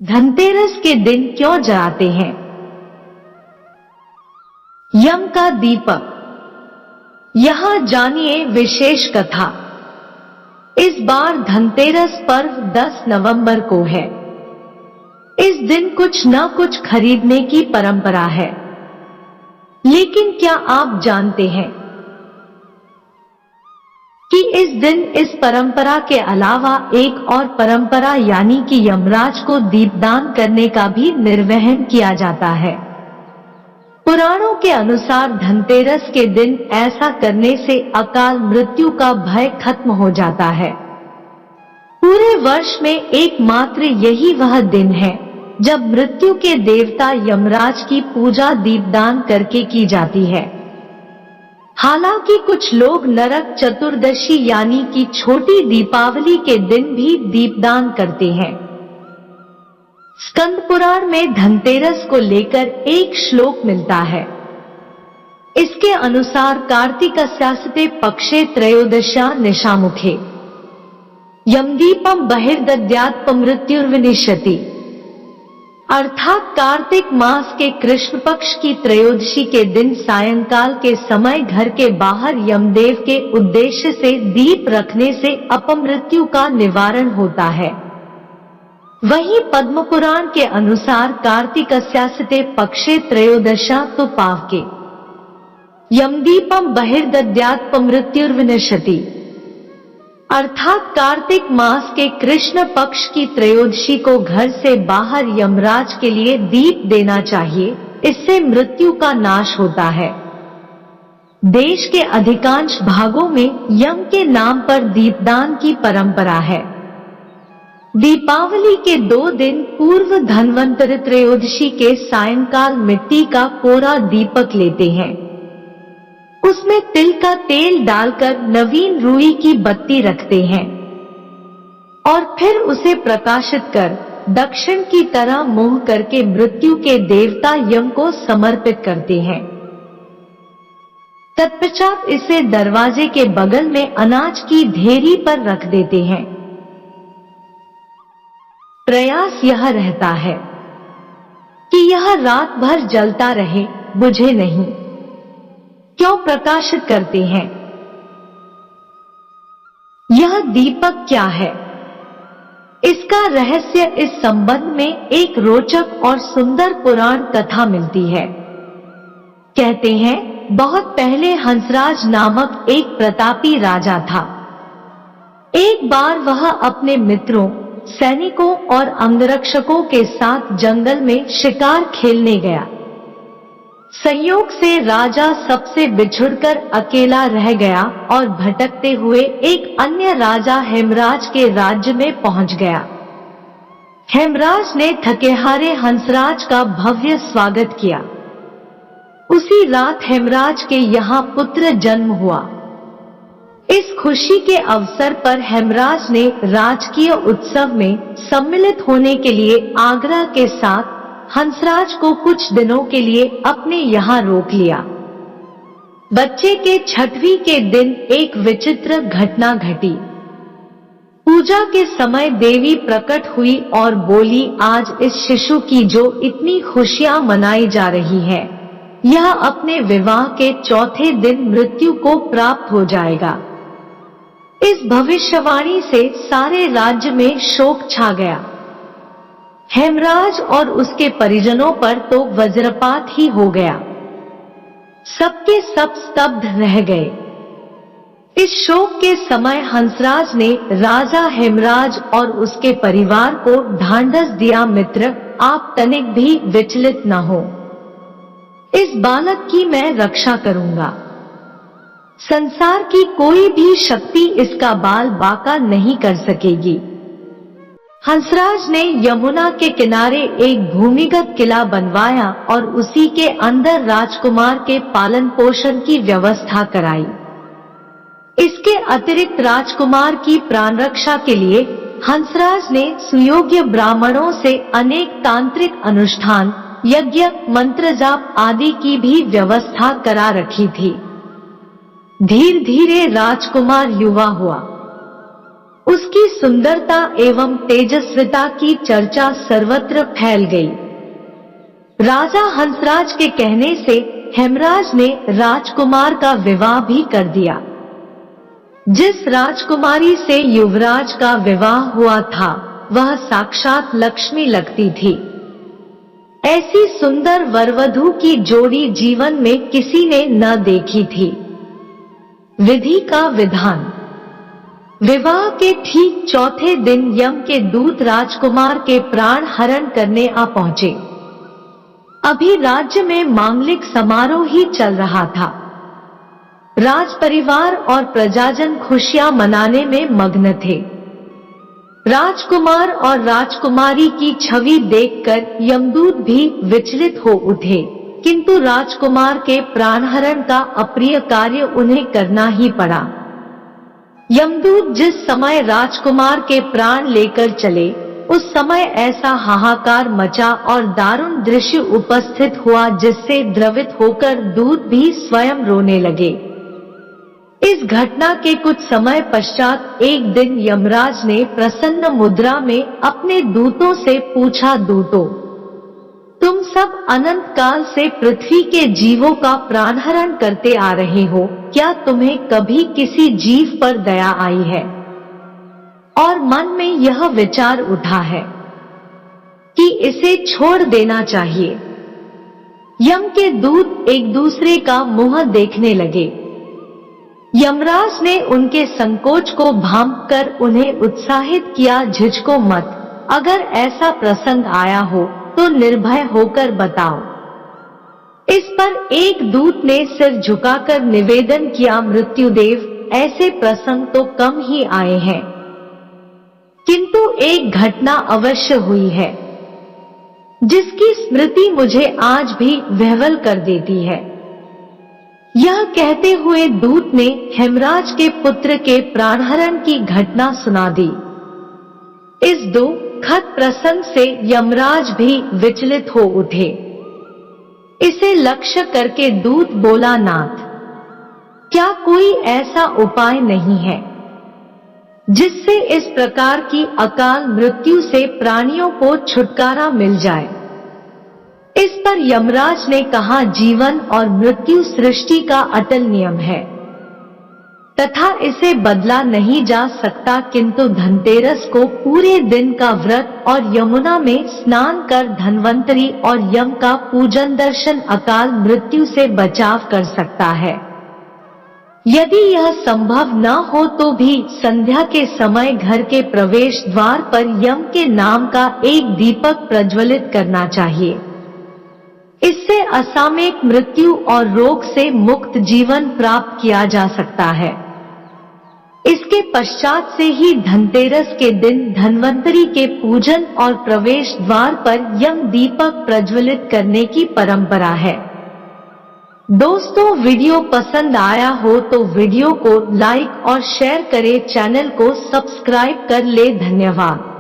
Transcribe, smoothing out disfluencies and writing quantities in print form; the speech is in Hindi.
धनतेरस के दिन क्यों जलाते हैं यम का दीपक? यहाँ जानिए विशेष कथा। इस बार धनतेरस पर्व 10 नवंबर को है। इस दिन कुछ न कुछ खरीदने की परंपरा है, लेकिन क्या आप जानते हैं कि इस दिन इस परंपरा के अलावा एक और परंपरा यानी कि यमराज को दीपदान करने का भी निर्वहन किया जाता है। पुराणों के अनुसार धनतेरस के दिन ऐसा करने से अकाल मृत्यु का भय खत्म हो जाता है। पूरे वर्ष में एकमात्र यही वह दिन है जब मृत्यु के देवता यमराज की पूजा दीपदान करके की जाती है। हालांकि कुछ लोग नरक चतुर्दशी यानी कि छोटी दीपावली के दिन भी दीपदान करते हैं। स्कंद पुराण में धनतेरस को लेकर एक श्लोक मिलता है। इसके अनुसार कार्तिकस्यास्ते पक्षे त्रयोदश्या निशामुखे यमदीपम बहिर्दद्यात् मृत्युर्विनिश्यति, अर्थात कार्तिक मास के कृष्ण पक्ष की त्रयोदशी के दिन सायंकाल के समय घर के बाहर यमदेव के उद्देश्य से दीप रखने से अपमृत्यु का निवारण होता है। वहीं पद्म पुराण के अनुसार कार्तिकस्यास्ते पक्षे त्रयोदशा तो पावके यमदीपम बहिर्दद्यात् मृत्युर्विनिश्यति, अर्थात कार्तिक मास के कृष्ण पक्ष की त्रयोदशी को घर से बाहर यमराज के लिए दीप देना चाहिए, इससे मृत्यु का नाश होता है। देश के अधिकांश भागों में यम के नाम पर दीपदान की परंपरा है। दीपावली के 2 दिन पूर्व धन्वंतरि त्रयोदशी के सायंकाल मिट्टी का कोरा दीपक लेते हैं। उसमें तिल का तेल डालकर नवीन रुई की बत्ती रखते हैं और फिर उसे प्रकाशित कर दक्षिण की तरह मुंह करके मृत्यु के देवता यम को समर्पित करते हैं। तत्पश्चात इसे दरवाजे के बगल में अनाज की ढेरी पर रख देते हैं। प्रयास यह रहता है कि यह रात भर जलता रहे, बुझे नहीं। क्यों प्रकाशित करते हैं? यह दीपक क्या है? इसका रहस्य इस संबंध में एक रोचक और सुंदर पुराण कथा मिलती है। कहते हैं बहुत पहले हंसराज नामक एक प्रतापी राजा था। एक बार वह अपने मित्रों, सैनिकों और अंगरक्षकों के साथ जंगल में शिकार खेलने गया। संयोग से राजा सबसे बिछुड़कर अकेला रह गया और भटकते हुए एक अन्य राजा हेमराज के राज्य में पहुंच गया। हेमराज ने थकेहारे हंसराज का भव्य स्वागत किया। उसी रात हेमराज के यहाँ पुत्र जन्म हुआ। इस खुशी के अवसर पर हेमराज ने राजकीय उत्सव में सम्मिलित होने के लिए आग्रह के साथ हंसराज को कुछ दिनों के लिए अपने यहाँ रोक लिया। बच्चे के छठवीं के दिन एक विचित्र घटना घटी। पूजा के समय देवी प्रकट हुई और बोली, आज इस शिशु की जो इतनी खुशियां मनाई जा रही है, यह अपने विवाह के चौथे दिन मृत्यु को प्राप्त हो जाएगा। इस भविष्यवाणी से सारे राज्य में शोक छा गया। हेमराज और उसके परिजनों पर तो वज्रपात ही हो गया। सबके सब स्तब्ध रह गए। इस शोक के समय हंसराज ने राजा हेमराज और उसके परिवार को ढांढस दिया, मित्र, आप तनिक भी विचलित न हो। इस बालक की मैं रक्षा करूंगा। संसार की कोई भी शक्ति इसका बाल बांका नहीं कर सकेगी। हंसराज ने यमुना के किनारे एक भूमिगत किला बनवाया और उसी के अंदर राजकुमार के पालन पोषण की व्यवस्था कराई। इसके अतिरिक्त राजकुमार की प्राण रक्षा के लिए हंसराज ने सुयोग्य ब्राह्मणों से अनेक तांत्रिक अनुष्ठान, यज्ञ, मंत्र जाप आदि की भी व्यवस्था करा रखी थी। धीरे धीरे राजकुमार युवा हुआ। उसकी सुंदरता एवं तेजस्विता की चर्चा सर्वत्र फैल गई। राजा हंसराज के कहने से हेमराज ने राजकुमार का विवाह भी कर दिया। जिस राजकुमारी से युवराज का विवाह हुआ था वह साक्षात लक्ष्मी लगती थी। ऐसी सुंदर वरवधू की जोड़ी जीवन में किसी ने न देखी थी। विधि का विधान। विवाह के ठीक चौथे दिन यम के दूत राजकुमार के प्राण हरण करने आ पहुंचे। अभी राज्य में मांगलिक समारोह ही चल रहा था। राज परिवार और प्रजाजन खुशियां मनाने में मग्न थे। राजकुमार और राजकुमारी की छवि देखकर यमदूत भी विचलित हो उठे, किंतु राजकुमार के प्राणहरण का अप्रिय कार्य उन्हें करना ही पड़ा। यमदूत जिस समय राजकुमार के प्राण लेकर चले, उस समय ऐसा हाहाकार मचा और दारुण दृश्य उपस्थित हुआ जिससे द्रवित होकर दूत भी स्वयं रोने लगे। इस घटना के कुछ समय पश्चात एक दिन यमराज ने प्रसन्न मुद्रा में अपने दूतों से पूछा, दूतों, तुम सब अनंत काल से पृथ्वी के जीवों का प्राणहरण करते आ रहे हो, क्या तुम्हें कभी किसी जीव पर दया आई है? और मन में यह विचार उठा है कि इसे छोड़ देना चाहिए। यम के दूत एक दूसरे का मुंह देखने लगे। यमराज ने उनके संकोच को भांपकर उन्हें उत्साहित किया, झिझको मत, अगर ऐसा प्रसंग आया हो तो निर्भय होकर बताओ। इस पर एक दूत ने सिर झुकाकर निवेदन किया, मृत्युदेव, ऐसे प्रसंग तो कम ही आए हैं, किंतु एक घटना अवश्य हुई है जिसकी स्मृति मुझे आज भी विह्वल कर देती है। यह कहते हुए दूत ने हेमराज के पुत्र के प्राणहरण की घटना सुना दी। इस दुखद प्रसंग से यमराज भी विचलित हो उठे। इसे लक्ष्य करके दूत बोला, नाथ, क्या कोई ऐसा उपाय नहीं है जिससे इस प्रकार की अकाल मृत्यु से प्राणियों को छुटकारा मिल जाए? इस पर यमराज ने कहा, जीवन और मृत्यु सृष्टि का अटल नियम है तथा इसे बदला नहीं जा सकता, किंतु धनतेरस को पूरे दिन का व्रत और यमुना में स्नान कर धन्वंतरी और यम का पूजन दर्शन अकाल मृत्यु से बचाव कर सकता है। यदि यह संभव न हो तो भी संध्या के समय घर के प्रवेश द्वार पर यम के नाम का एक दीपक प्रज्वलित करना चाहिए। इससे असामयिक मृत्यु और रोग से मुक्त जीवन प्राप्त किया जा सकता है। इसके पश्चात से ही धनतेरस के दिन धन्वंतरी के पूजन और प्रवेश द्वार पर यम दीपक प्रज्वलित करने की परंपरा है। दोस्तों, वीडियो पसंद आया हो तो वीडियो को लाइक और शेयर करें, चैनल को सब्सक्राइब कर ले। धन्यवाद।